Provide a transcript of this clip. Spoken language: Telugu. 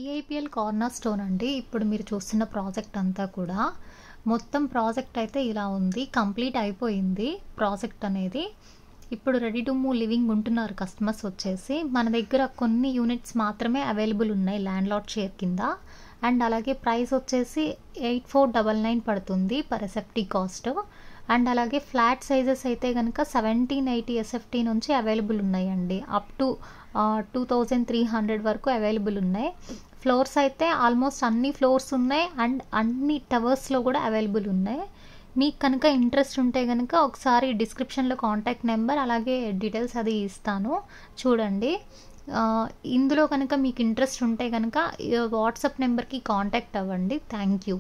ఈఐపీఎల్ కార్నర్ స్టోన్ అండి. ఇప్పుడు మీరు చూస్తున్న ప్రాజెక్ట్ అంతా కూడా మొత్తం ప్రాజెక్ట్ అయితే ఇలా ఉంది. కంప్లీట్ అయిపోయింది ప్రాజెక్ట్ అనేది. ఇప్పుడు రెడీ టు మూవ్ లివింగ్ ఉంటున్నారు కస్టమర్స్ వచ్చేసి. మన దగ్గర కొన్ని యూనిట్స్ మాత్రమే అవైలబుల్ ఉన్నాయి ల్యాండ్ లాట్ షేర్ కింద. అండ్ అలాగే ప్రైస్ వచ్చేసి 8499 పడుతుంది పర్ ఎస్ఎఫ్టీ కాస్ట్. అండ్ అలాగే ఫ్లాట్ సైజెస్ అయితే కనుక 1780 ఎస్ఎఫ్టీ నుంచి అవైలబుల్ ఉన్నాయండి. అప్ టు 2300 వరకు అవైలబుల్ ఉన్నాయి. ఫ్లోర్స్ అయితే ఆల్మోస్ట్ అన్ని ఫ్లోర్స్ ఉన్నాయి అండ్ అన్ని టవర్స్లో కూడా అవైలబుల్ ఉన్నాయి. మీకు కనుక ఇంట్రెస్ట్ ఉంటే కనుక ఒకసారి డిస్క్రిప్షన్లో కాంటాక్ట్ నెంబర్ అలాగే డీటెయిల్స్ అది ఇస్తాను చూడండి. ఇందులో కనుక మీకు ఇంట్రెస్ట్ ఉంటే కనుక వాట్సాప్ నెంబర్కి కాంటాక్ట్ అవ్వండి. Thank you.